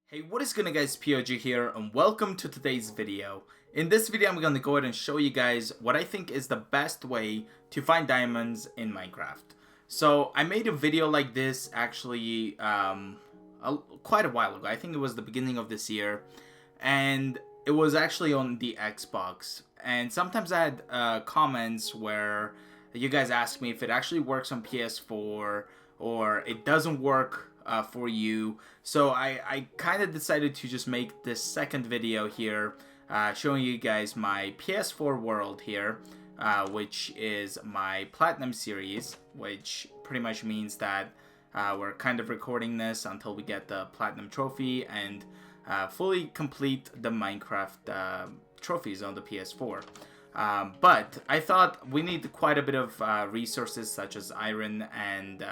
Hey, what is going on guys, POG here and welcome to today's video. In this video I'm going to go ahead and show you guys what I think is the best way to find diamonds in Minecraft. So I made a video like this actually quite a while ago. I think it was the beginning of this year, and it was actually on the Xbox. And sometimes I had comments where you guys ask me if it actually works on PS4 or it doesn't work for you. So I kind of decided to just make this second video here showing you guys my PS4 world here, which is my Platinum series, which pretty much means that we're kind of recording this until we get the Platinum trophy and fully complete the Minecraft trophies on the PS4. But I thought we need quite a bit of resources such as iron and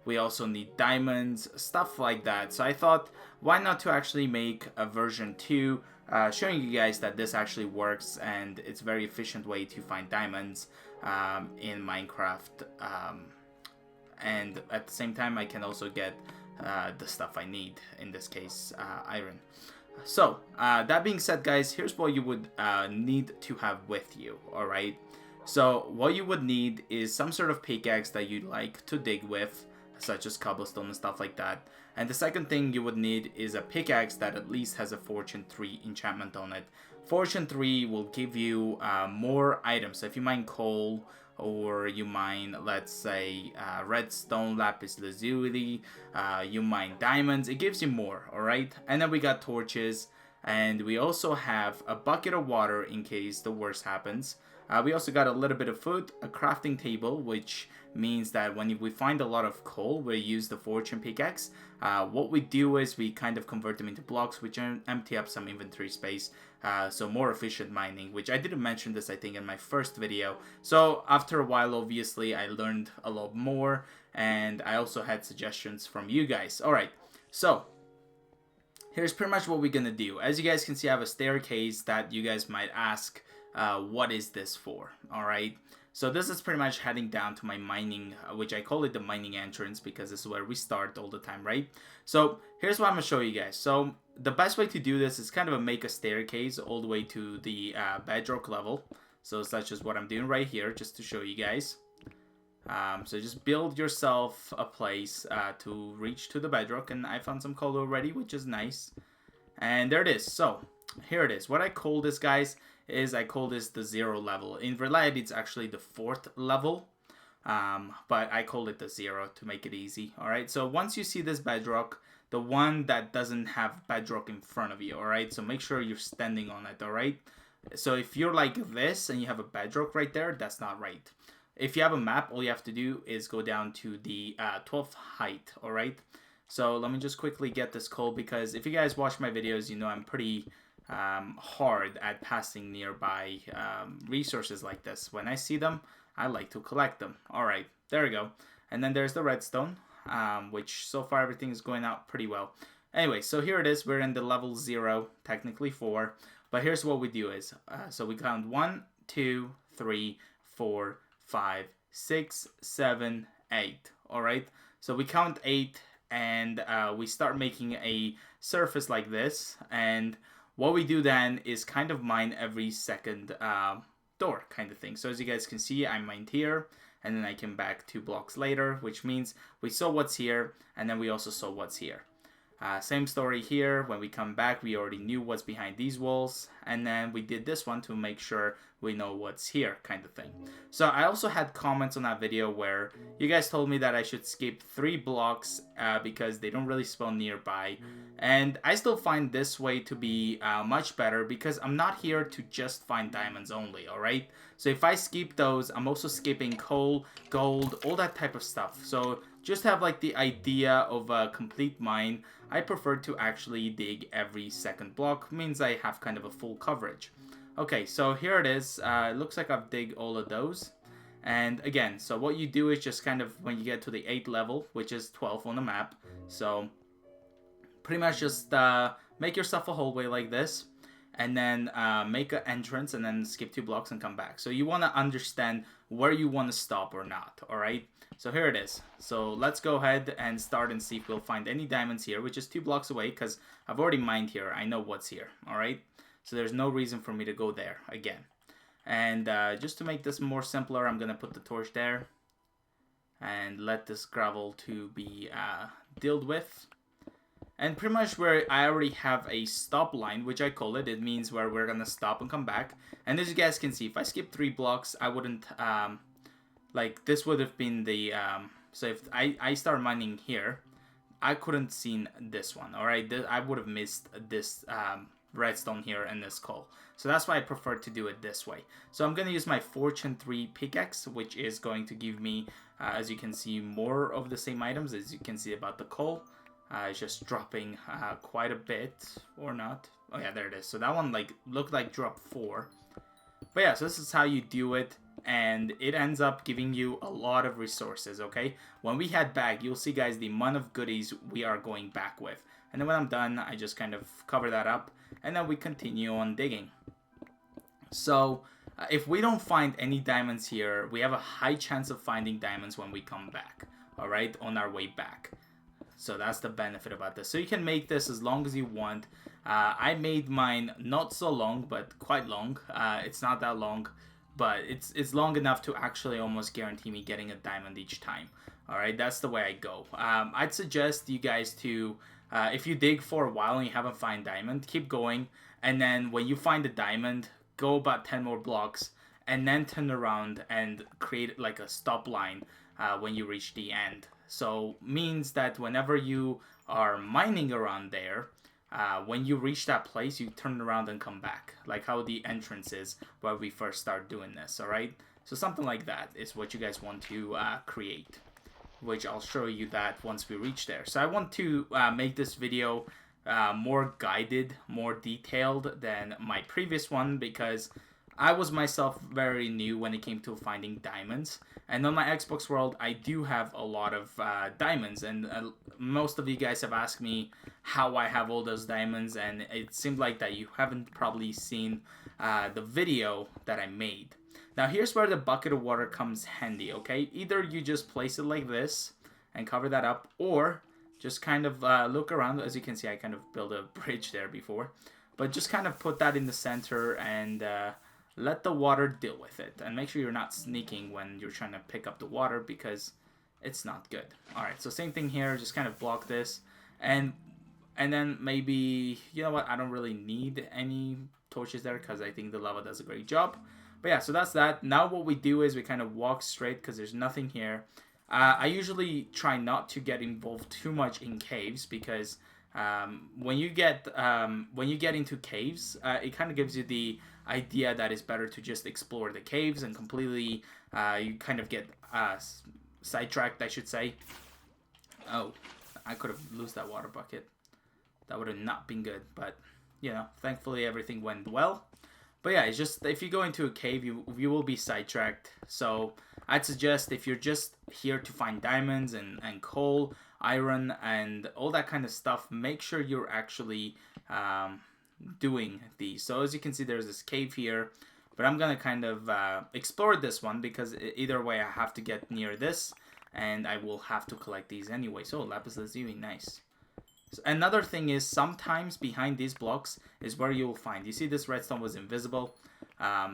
we also need diamonds, stuff like that. So I thought, why not to actually make a version 2 showing you guys that this actually works and it's a very efficient way to find diamonds in Minecraft. And at the same time, I can also get the stuff I need, in this case, iron. So, that being said, guys, here's what you would need to have with you, alright? So, what you would need is some sort of pickaxe that you'd like to dig with, such as cobblestone and stuff like that. And the second thing you would need is a pickaxe that at least has a Fortune 3 enchantment on it. Fortune 3 will give you more items. So if you mine coal, or you mine, let's say, redstone, lapis, lazuli, you mine diamonds, it gives you more, alright? And then we got torches, and we also have a bucket of water in case the worst happens. We also got a little bit of food, a crafting table, which means that when we find a lot of coal, we use the fortune pickaxe. What we do is we kind of convert them into blocks, which empty up some inventory space. So more efficient mining, which I didn't mention this, I think, in my first video. So after a while, obviously, I learned a lot more, and I also had suggestions from you guys. Alright, so here's pretty much what we're gonna do. As you guys can see, I have a staircase that you guys might ask, what is this for? Alright, so this is pretty much heading down to my mining, which I call it the mining entrance because this is where we start all the time, right? So here's what I'm gonna show you guys. So the best way to do this is kind of make a staircase all the way to the bedrock level. So such as what I'm doing right here, just to show you guys. So just build yourself a place to reach to the bedrock, and I found some coal already, which is nice. And there it is. So here it is. What I call this, guys, is I call this the 0 level. In reality, it's actually the 4th level, but I call it the 0 to make it easy. Alright, so once you see this bedrock, the one that doesn't have bedrock in front of you, alright, so make sure you're standing on it, alright? So if you're like this and you have a bedrock right there, that's not right. If you have a map, all you have to do is go down to the 12th height, alright? So let me just quickly get this coal, because if you guys watch my videos, you know I'm pretty hard at passing nearby resources like this. When I see them, I like to collect them. Alright, there we go. And then there's the redstone, which so far everything is going out pretty well. Anyway, so here it is. We're in the level 0, technically 4. But here's what we do is, so we count 1, 2, 3, 4, 5, 6, 7, 8. Alright, so we count 8 and we start making a surface like this, and what we do then is kind of mine every second door kind of thing. So as you guys can see, I mined here, and then I came back 2 blocks later, which means we saw what's here, and then we also saw what's here. Same story here. When we come back, we already knew what's behind these walls, and then we did this one to make sure we know what's here, kind of thing. So I also had comments on that video where you guys told me that I should skip 3 blocks because they don't really spawn nearby, and I still find this way to be much better because I'm not here to just find diamonds only, alright? So if I skip those, I'm also skipping coal, gold, all that type of stuff. So just have like the idea of a complete mine. I prefer to actually dig every second block, means I have kind of a full coverage. Okay, so here it is. It looks like I've dig all of those. And again, so what you do is just kind of when you get to the 8th level, which is 12 on the map. So pretty much just make yourself a hallway like this. and then make an entrance and then skip 2 blocks and come back. So you want to understand where you want to stop or not, all right? So here it is. So let's go ahead and start and see if we'll find any diamonds here, which is 2 blocks away because I've already mined here. I know what's here, all right? So there's no reason for me to go there again. And just to make this more simpler, I'm going to put the torch there and let this gravel to be dealt with. And pretty much where I already have a stop line, which I call it. It means where we're going to stop and come back. And as you guys can see, if I skip 3 blocks, I wouldn't, like, this would have been the, so if I start mining here, I couldn't seen this one, alright? I would have missed this redstone here and this coal. So that's why I prefer to do it this way. So I'm going to use my Fortune 3 pickaxe, which is going to give me, as you can see, more of the same items, as you can see about the coal. It's just dropping quite a bit, or not. Oh yeah, there it is. So that one like looked like drop 4. But yeah, so this is how you do it, and it ends up giving you a lot of resources, okay? When we head back, you'll see, guys, the amount of goodies we are going back with. And then when I'm done, I just kind of cover that up, and then we continue on digging. So if we don't find any diamonds here, we have a high chance of finding diamonds when we come back, all right, on our way back. So that's the benefit about this. So you can make this as long as you want. I made mine not so long, but quite long. It's not that long, but it's long enough to actually almost guarantee me getting a diamond each time. All right, that's the way I go. I'd suggest you guys to, if you dig for a while and you haven't found diamond, keep going. And then when you find a diamond, go about 10 more blocks and then turn around and create like a stop line when you reach the end. So means that whenever you are mining around there, when you reach that place, you turn around and come back, like how the entrance is where we first start doing this, all right? So something like that is what you guys want to create, which I'll show you that once we reach there. So I want to make this video more guided, more detailed than my previous one, because I was myself very new when it came to finding diamonds. And on my Xbox world, I do have a lot of diamonds, and most of you guys have asked me how I have all those diamonds, and it seemed like that you haven't probably seen the video that I made. Now here's where the bucket of water comes handy, okay? Either you just place it like this and cover that up, or just kind of look around. As you can see, I kind of built a bridge there before, but just kind of put that in the center and let the water deal with it, and make sure you're not sneaking when you're trying to pick up the water, because it's not good. Alright, so same thing here, just kind of block this, and then maybe, you know what, I don't really need any torches there because I think the lava does a great job. But yeah, so that's that. Now what we do is we kind of walk straight because there's nothing here. I usually try not to get involved too much in caves, because when you get into caves, it kind of gives you the idea that it's better to just explore the caves and completely you kind of get sidetracked, I should say. Oh, I could have lost that water bucket. That would have not been good, but you know, thankfully everything went well. But yeah, it's just, if you go into a cave, you will be sidetracked. So I'd suggest, if you're just here to find diamonds and coal, iron, and all that kind of stuff, make sure you're actually doing these. So as you can see, there's this cave here, but I'm gonna kind of explore this one, because either way I have to get near this, and I will have to collect these anyway. So lapis lazuli, nice. So another thing is, sometimes behind these blocks is where you'll find, you see this redstone was invisible,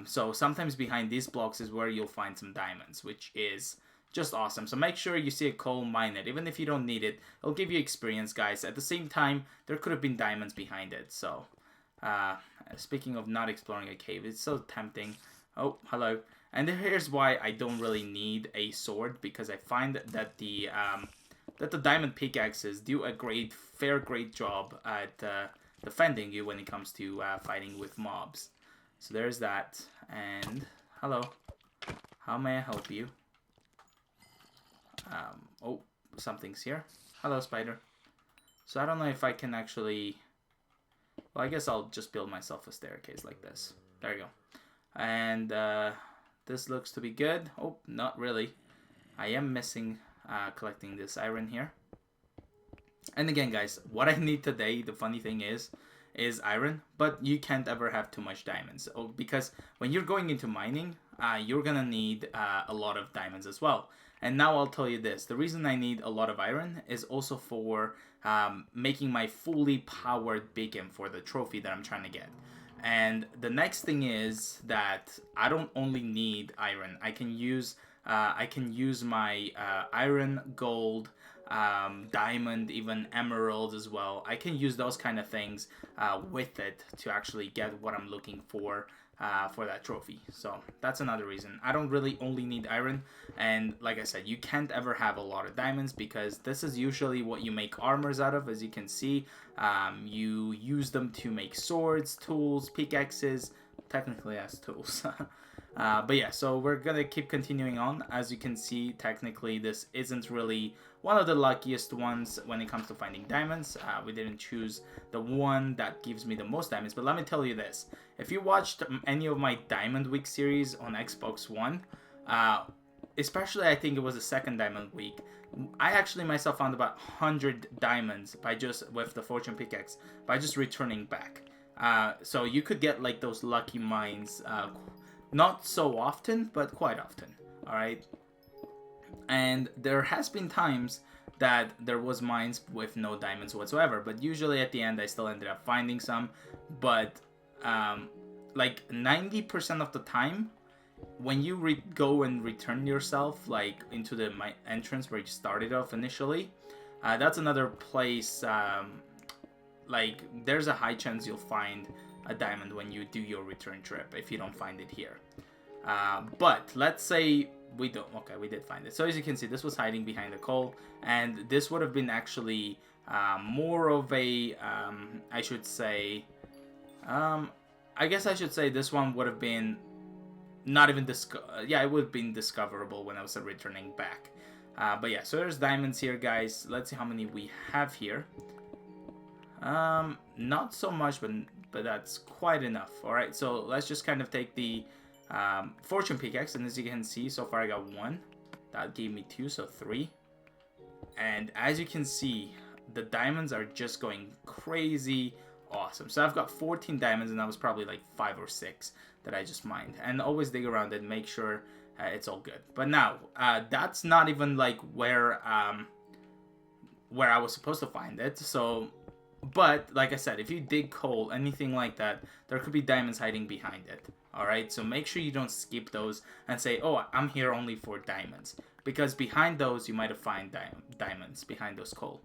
so sometimes behind these blocks is where you'll find some diamonds, which is just awesome. So make sure you see a coal, mine it. Even if you don't need it, it'll give you experience, guys. At the same time, there could have been diamonds behind it. So speaking of not exploring a cave, it's so tempting. Oh, hello. And here's why I don't really need a sword, because I find that the diamond pickaxes do a great job at defending you when it comes to fighting with mobs. So there's that. And hello, how may I help you? Oh, something's here. Hello, spider. So I don't know if I can actually, well, I guess I'll just build myself a staircase like this. There you go. And this looks to be good. Oh, not really. I am missing collecting this iron here. And again, guys, what I need today, the funny thing is is iron, but you can't ever have too much diamonds. Because when you're going into mining, you're gonna need a lot of diamonds as well. And now I'll tell you this. The reason I need a lot of iron is also for making my fully powered beacon for the trophy that I'm trying to get. And the next thing is that I don't only need iron. I can use my iron, gold, diamond, even emeralds as well. I can use those kind of things with it to actually get what I'm looking for that trophy. So that's another reason. I don't really only need iron, and like I said, you can't ever have a lot of diamonds because this is usually what you make armors out of. As you can see, you use them to make swords, tools, pickaxes, technically as tools. But yeah, so we're gonna keep continuing on. As you can see, technically this isn't really one of the luckiest ones when it comes to finding diamonds. We didn't choose the one that gives me the most diamonds, but let me tell you this. If you watched any of my Diamond Week series on Xbox One, especially I think it was the second Diamond Week, I actually myself found about 100 diamonds with the Fortune Pickaxe by just returning back. So you could get like those lucky mines, not so often, but quite often. All right. And there has been times that there was mines with no diamonds whatsoever, but usually at the end I still ended up finding some. But like 90% of the time, when you go and return yourself like into the entrance where you started off initially, that's another place. Like there's a high chance you'll find a diamond when you do your return trip if you don't find it here. But let's say we don't. Okay, we did find it. So as you can see, this was hiding behind the coal, and this would have been actually more of a, I should say, I guess I should say this one would have been not even yeah, it would have been discoverable when I was returning back. But yeah, so there's diamonds here, guys. Let's see how many we have here. Not so much, but that's quite enough. All right, so let's just kind of take the Fortune Pickaxe, and as you can see, so far I got 1. That gave me 2, so 3. And as you can see, the diamonds are just going crazy awesome. So I've got 14 diamonds, and that was probably like 5 or 6 that I just mined. And always dig around and make sure it's all good. But now, that's not even like where I was supposed to find it. So, but like I said, if you dig coal, anything like that, there could be diamonds hiding behind it. Alright, so make sure you don't skip those and say, oh, I'm here only for diamonds. Because behind those, you might have found diamonds behind those coal.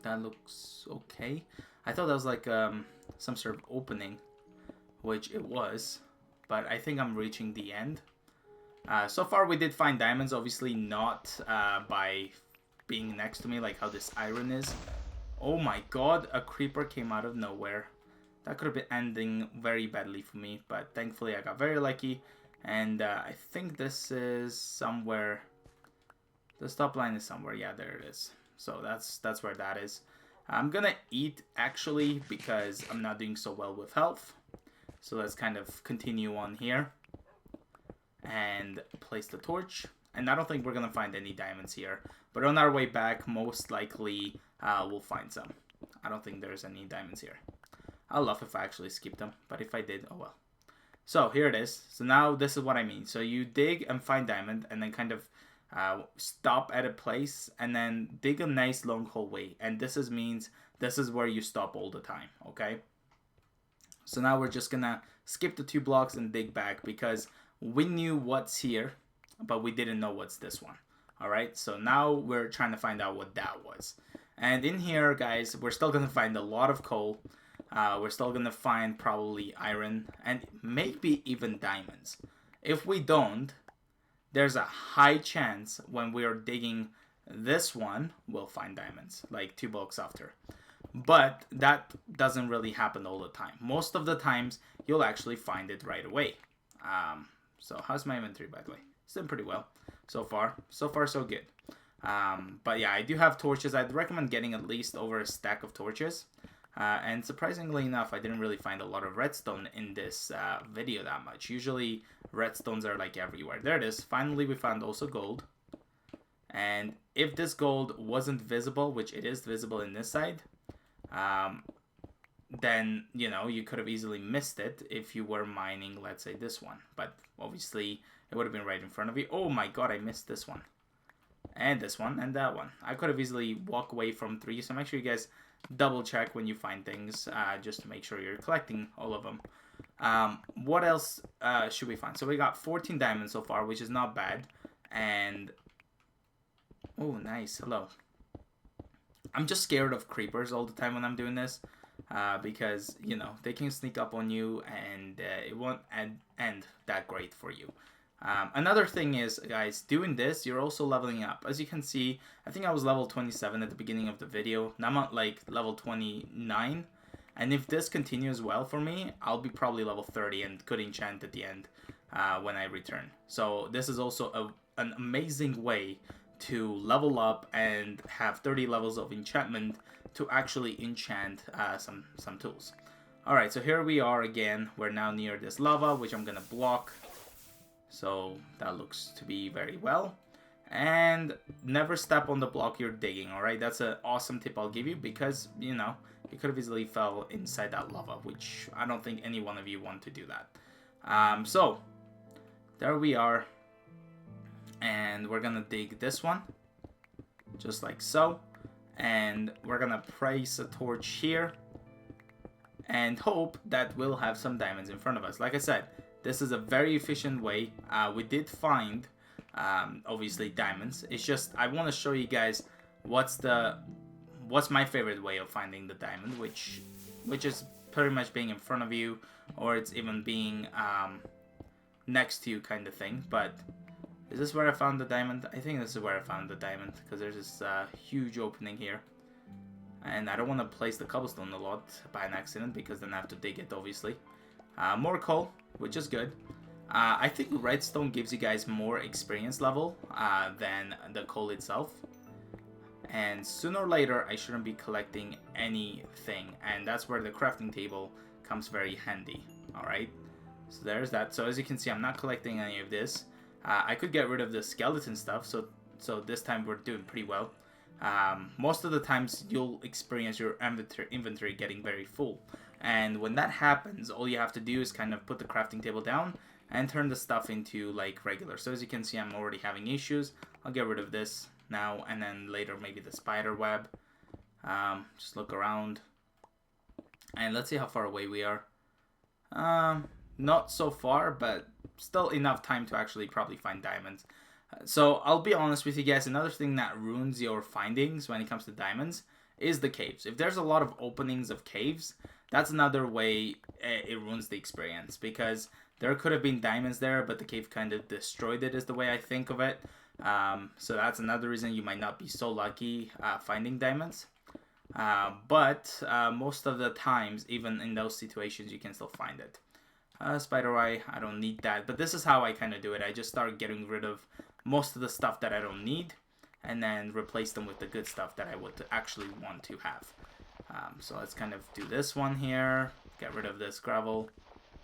That looks okay. I thought that was like some sort of opening, which it was. But I think I'm reaching the end. So far, we did find diamonds. Obviously not by being next to me like how this iron is. Oh my god, a creeper came out of nowhere. That could have been ending very badly for me, but thankfully I got very lucky. And I think this is somewhere. The stop line is somewhere. Yeah, there it is. So that's where that is. I'm gonna eat actually because I'm not doing so well with health. So let's kind of continue on here and place the torch. And I don't think we're gonna find any diamonds here, but on our way back, most likely we'll find some. I don't think there's any diamonds here. I'll love if I actually skipped them, but if I did, oh well. So here it is. So now this is what I mean. So you dig and find diamond, and then kind of stop at a place, and then dig a nice long hallway. And this means this is where you stop all the time, okay? So now we're just gonna skip the 2 blocks and dig back because we knew what's here, but we didn't know what's this one. All right, so now we're trying to find out what that was. And in here, guys, we're still gonna find a lot of coal. We're still gonna find probably iron and maybe even diamonds. If we don't, there's a high chance when we are digging this one, we'll find diamonds, like 2 blocks after. But that doesn't really happen all the time. Most of the times, you'll actually find it right away. So how's my inventory, by the way? It's doing pretty well so far. So far, so good. But yeah, I do have torches. I'd recommend getting at least over a stack of torches. And surprisingly enough, I didn't really find a lot of redstone in this video that much. Usually, redstones are like everywhere. There it is. Finally, we found also gold. And if this gold wasn't visible, which it is visible in this side, then, you know, you could have easily missed it if you were mining, let's say, this one. But obviously, it would have been right in front of you. Oh my god, I missed this one. And this one, and that one. I could have easily walked away from 3, so make sure you guys double check when you find things, just to make sure you're collecting all of them. What else should we find? So we got 14 diamonds so far, which is not bad. And... oh, nice. Hello. I'm just scared of creepers all the time when I'm doing this. Because, you know, they can sneak up on you and it won't end that great for you. Another thing is, guys, doing this, you're also leveling up. As you can see, I think I was level 27 at the beginning of the video. Now I'm at like level 29. And if this continues well for me, I'll be probably level 30 and could enchant at the end when I return. So this is also an amazing way to level up and have 30 levels of enchantment to actually enchant some tools. Alright, so here we are again. We're now near this lava, which I'm gonna block. So that looks to be very well. And never step on the block you're digging, alright? That's an awesome tip I'll give you because, you know, you could have easily fell inside that lava, which I don't think any one of you want to do that. So, there we are. And we're gonna dig this one, just like so. And we're gonna place a torch here and hope that we'll have some diamonds in front of us. Like I said, this is a very efficient way. We did find, obviously, diamonds. It's just I want to show you guys what's my favorite way of finding the diamond, which is pretty much being in front of you, or it's even being next to you, kind of thing. But is this where I found the diamond? I think this is where I found the diamond, because there's this huge opening here. And I don't want to place the cobblestone a lot by an accident, because then I have to dig it, obviously. More coal, which is good. I think redstone gives you guys more experience level than the coal itself. And sooner or later, I shouldn't be collecting anything. And that's where the crafting table comes very handy. Alright, so there's that. So as you can see, I'm not collecting any of this. I could get rid of the skeleton stuff, so this time we're doing pretty well. Most of the times you'll experience your inventory getting very full. And when that happens, all you have to do is kind of put the crafting table down and turn the stuff into like regular. So as you can see, I'm already having issues. I'll get rid of this now, and then later maybe the spider web. Just look around. And let's see how far away we are. Not so far, but still enough time to actually probably find diamonds. So I'll be honest with you guys, another thing that ruins your findings when it comes to diamonds is the caves. If there's a lot of openings of caves, that's another way it ruins the experience, because there could have been diamonds there, but the cave kind of destroyed it, is the way I think of it. So that's another reason you might not be so lucky finding diamonds. But most of the times, even in those situations, you can still find it. Spider eye, I don't need that, but this is how I kind of do it. I just start getting rid of most of the stuff that I don't need, and then replace them with the good stuff that I would actually want to have. So let's kind of do this one here, get rid of this gravel,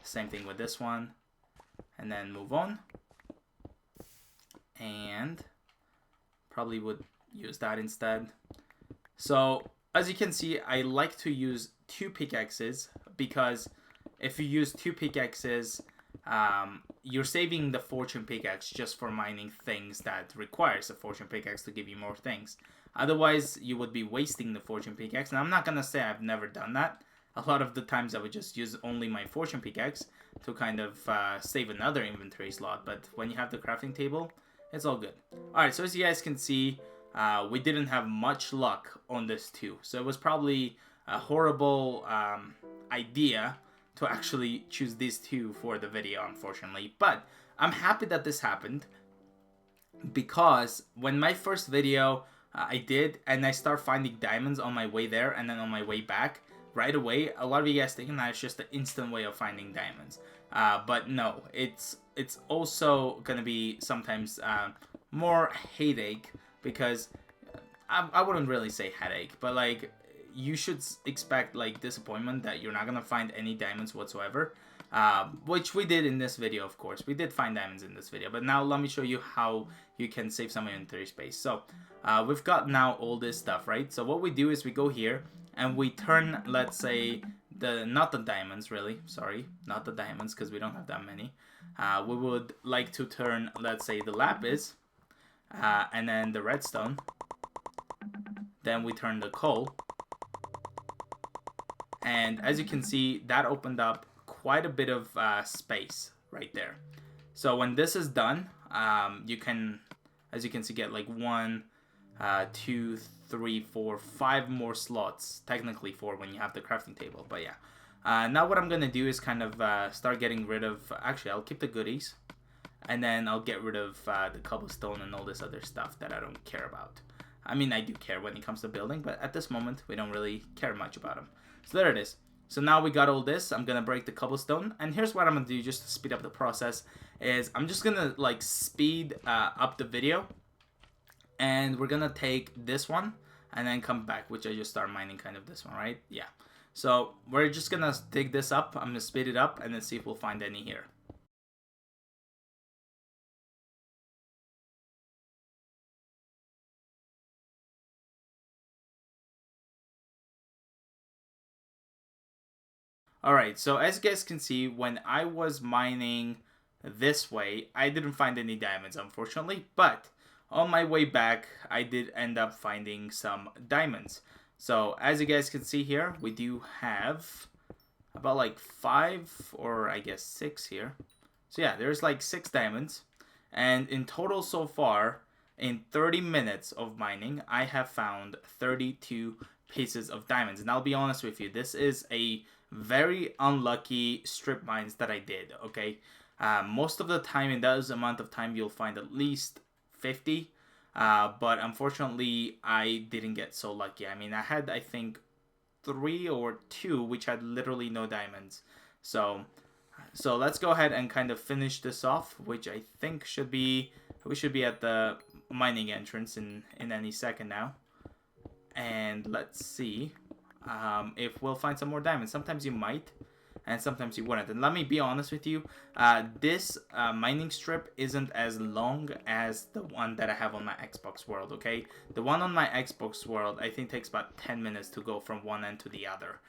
same thing with this one, and then move on. And probably would use that instead. So as you can see, I like to use 2 pickaxes, because if you use 2 pickaxes, you're saving the fortune pickaxe just for mining things that requires a fortune pickaxe to give you more things. Otherwise, you would be wasting the fortune pickaxe. And I'm not going to say I've never done that. A lot of the times I would just use only my fortune pickaxe to kind of save another inventory slot. But when you have the crafting table, it's all good. Alright, so as you guys can see, we didn't have much luck on this too. So it was probably a horrible idea to actually choose these 2 for the video, unfortunately. But I'm happy that this happened, because when my first video I did, and I start finding diamonds on my way there and then on my way back right away, a lot of you guys thinking that it's just an instant way of finding diamonds. But no, it's also gonna be sometimes more headache, because I wouldn't really say headache, but like, you should expect like disappointment that you're not gonna find any diamonds whatsoever, which we did in this video. Of course, we did find diamonds in this video, but now let me show you how you can save some inventory space. So we've got now all this stuff, right? So what we do is we go here and we turn, let's say, not the diamonds really, sorry, not the diamonds because we don't have that many. We would like to turn, let's say, the lapis, and then the redstone. Then we turn the coal. And as you can see, that opened up quite a bit of space right there. So when this is done, you can, as you can see, get like 1, 2, 3, 4, 5 more slots. Technically 4 when you have the crafting table, but yeah. Now what I'm going to do is kind of start getting rid of, actually I'll keep the goodies. And then I'll get rid of the cobblestone and all this other stuff that I don't care about. I mean, I do care when it comes to building, but at this moment, we don't really care much about them. So there it is. So now we got all this. I'm going to break the cobblestone. And here's what I'm going to do just to speed up the process. Is I'm just going to like speed up the video. And we're going to take this one and then come back, which I just start mining kind of this one, right? Yeah. So we're just going to dig this up. I'm going to speed it up and then see if we'll find any here. Alright, so as you guys can see, when I was mining this way, I didn't find any diamonds, unfortunately, but on my way back, I did end up finding some diamonds. So as you guys can see here, we do have about like 5 or I guess 6 here. So yeah, there's like 6 diamonds. And in total so far, in 30 minutes of mining, I have found 32 pieces of diamonds. And I'll be honest with you, this is a very unlucky strip mines that I did, okay? Most of the time, in those amount of time, you'll find at least 50. But unfortunately, I didn't get so lucky. I mean, I had, I think, 3 or 2, which had literally no diamonds. So let's go ahead and kind of finish this off, which I think should be, we should be at the mining entrance in any second now. And let's see if we'll find some more diamonds. Sometimes you might, and sometimes you wouldn't. And let me be honest with you, this mining strip isn't as long as the one that I have on my Xbox World, okay? The one on my Xbox World, I think, takes about 10 minutes to go from one end to the other,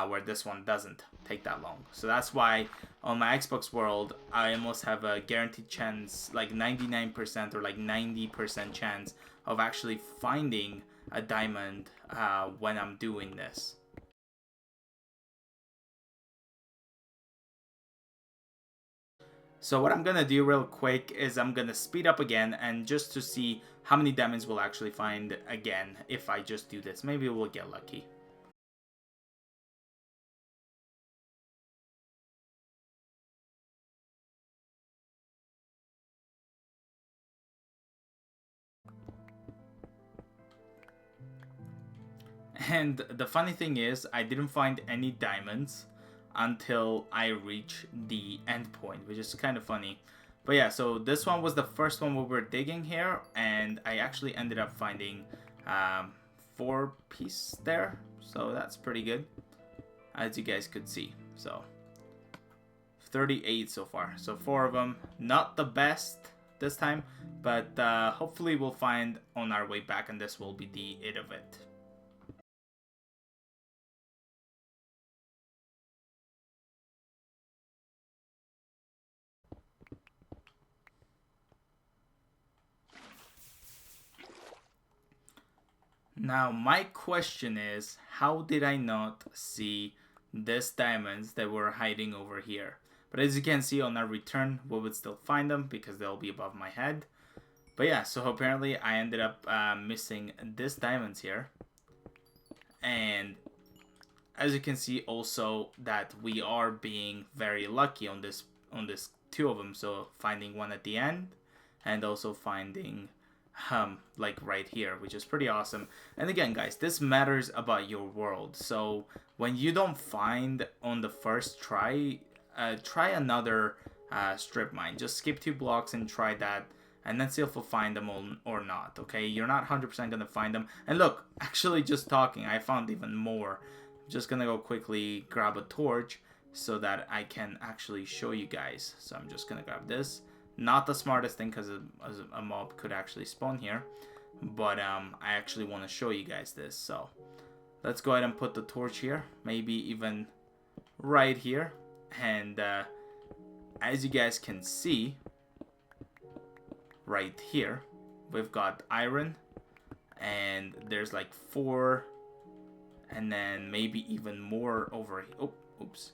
where this one doesn't take that long. So that's why on my Xbox World, I almost have a guaranteed chance, like 99% or like 90% chance of actually finding a diamond when I'm doing this. So what I'm gonna do real quick is I'm gonna speed up again, and just to see how many diamonds we'll actually find again if I just do this. Maybe we'll get lucky. And the funny thing is, I didn't find any diamonds until I reach the end point, which is kind of funny. But yeah, so this one was the first one we were digging here, and I actually ended up finding 4 pieces there. So that's pretty good, as you guys could see. So 38 so far. So 4 of them. Not the best this time, but hopefully we'll find on our way back, and this will be the it of it. Now, my question is, how did I not see these diamonds that were hiding over here? But as you can see, on our return, we would still find them because they'll be above my head. But yeah, so apparently I ended up missing these diamonds here. And as you can see also that we are being very lucky on this 2 of them. So finding one at the end and also finding like right here, which is pretty awesome. And again, guys, this matters about your world. So when you don't find on the first try, try another strip mine. Just skip 2 blocks and try that, and then see if we'll find them all or not. Okay, you're not 100% gonna find them. And look, actually, just talking, I found even more. I'm just gonna go quickly grab a torch so that I can actually show you guys. So I'm just gonna grab this. Not the smartest thing because a mob could actually spawn here, but I actually want to show you guys this. So let's go ahead and put the torch here. Maybe even right here. And as you guys can see, right here, we've got iron. And there's like 4, and then maybe even more over here. Oh, oops.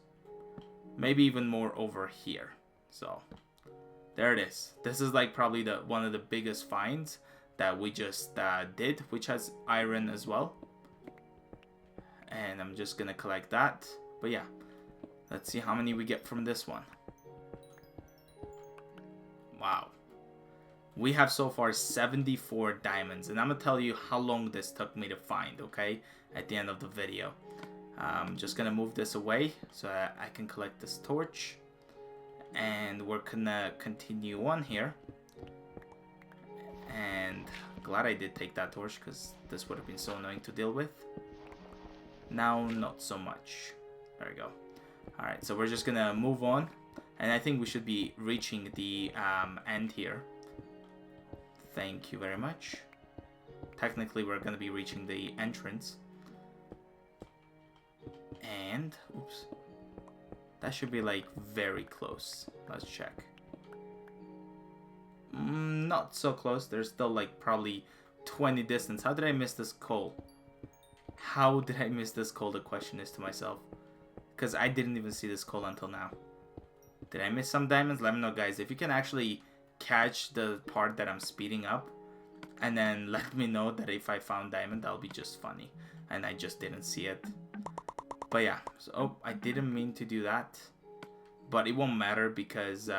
Maybe even more over here. So there it is. This is like probably one of the biggest finds that we just did, which has iron as well. And I'm just gonna collect that. But yeah, let's see how many we get from this one. Wow. We have so far 74 diamonds, and I'm gonna tell you how long this took me to find, okay, at the end of the video. I'm just gonna move this away so I can collect this torch, and we're gonna continue on here. And glad I did take that torch, because this would have been so annoying to deal with. Now not so much. There we go. Alright, so we're just gonna move on, and I think we should be reaching the end here. Thank you very much. Technically, we're going to be reaching the entrance. And, oops. That should be, like, very close. Let's check. Not so close. There's still, like, probably 20 distance. How did I miss this coal? How did I miss this coal? The question is to myself. Because I didn't even see this coal until now. Did I miss some diamonds? Let me know, guys. If you can actually catch the part that I'm speeding up, and then let me know that if I found diamond, that'll be just funny, and I just didn't see it. But yeah, so, oh, I didn't mean to do that, but it won't matter because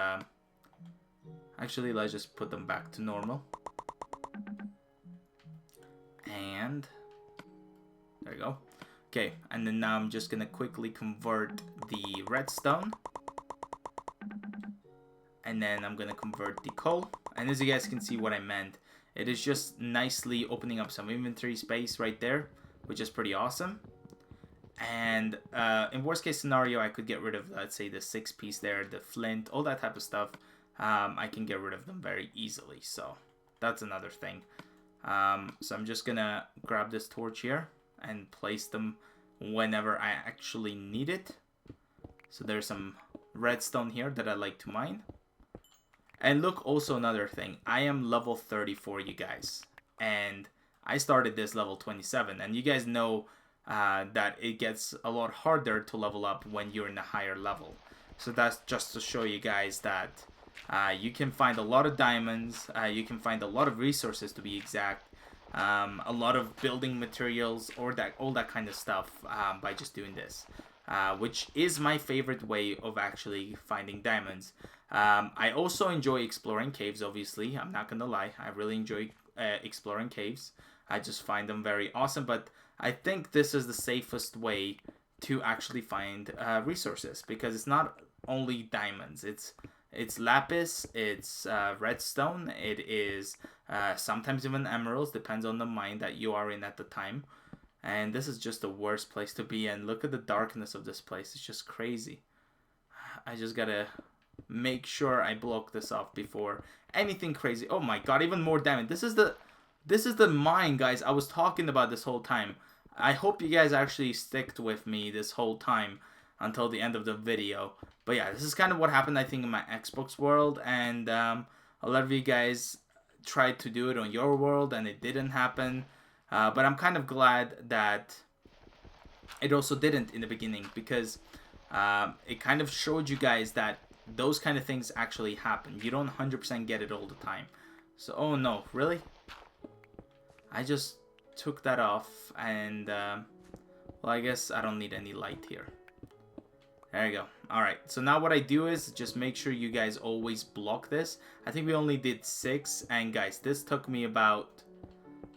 actually let's just put them back to normal. And there you go. Okay, and then now I'm just gonna quickly convert the redstone. And then I'm going to convert the coal. And as you guys can see what I meant, it is just nicely opening up some inventory space right there, which is pretty awesome. And in worst case scenario, I could get rid of, let's say, the 6 piece there, the flint, all that type of stuff. I can get rid of them very easily. So that's another thing. So I'm just going to grab this torch here and place them whenever I actually need it. So there's some redstone here that I like to mine. And look, also another thing, I am level 34, you guys, and I started this level 27, and you guys know that it gets a lot harder to level up when you're in a higher level. So that's just to show you guys that you can find a lot of diamonds, you can find a lot of resources to be exact, a lot of building materials, or all that kind of stuff by just doing this. Which is my favorite way of actually finding diamonds. I also enjoy exploring caves, obviously. I'm not gonna lie. I really enjoy exploring caves. I just find them very awesome. But I think this is the safest way to actually find resources. Because it's not only diamonds. It's lapis, it's redstone, it is sometimes even emeralds. Depends on the mine that you are in at the time. And this is just the worst place to be in. Look at the darkness of this place. It's just crazy. I just gotta make sure I block this off before anything crazy. Oh my god, even more diamond. This is the mine, guys, I was talking about this whole time. I hope you guys actually sticked with me this whole time until the end of the video. But yeah, this is kind of what happened, I think, in my Xbox world. And a lot of you guys tried to do it on your world and it didn't happen. But I'm kind of glad that it also didn't in the beginning, because it kind of showed you guys that those kind of things actually happen. You don't 100% get it all the time. So, oh no, really? I just took that off, and well, I guess I don't need any light here. There you go. Alright, so now what I do is just make sure you guys always block this. I think we only did 6, and guys, this took me about...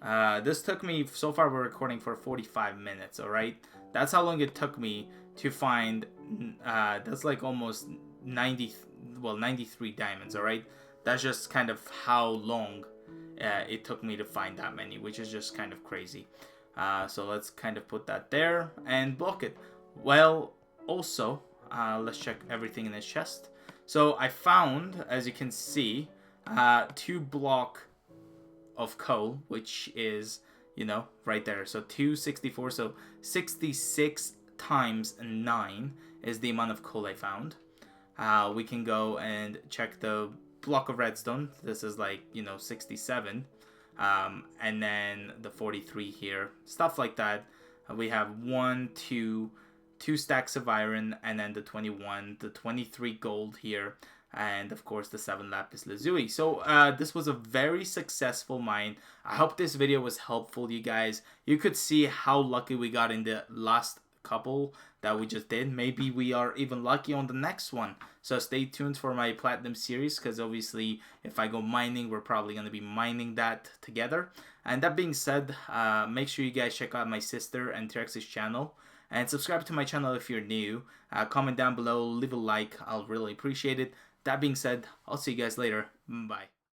so far we're recording for 45 minutes, alright? That's how long it took me to find, that's like almost 93 diamonds, alright? That's just kind of how long it took me to find that many, which is just kind of crazy. So let's kind of put that there and block it. Well, also, let's check everything in this chest. So I found, as you can see, 2 blocks of coal, which is, you know, right there. So 264, so 66 times 9 is the amount of coal I found. We can go and check the block of redstone. This is like, 67. And then the 43 here, stuff like that. We have 1, 2 stacks of iron, and then the 21, the 23 gold here, and of course the 7 lapis lazuli. So this was a very successful mine. I hope this video was helpful, you guys. You could see how lucky we got in the last couple that we just did. Maybe we are even lucky on the next one. So stay tuned for my platinum series, because obviously if I go mining, we're probably going to be mining that together. And that being said, make sure you guys check out my sister and Trex's channel, and subscribe to my channel if you're new. Comment down below, leave a like, I'll really appreciate it. That being said, I'll see you guys later. Bye.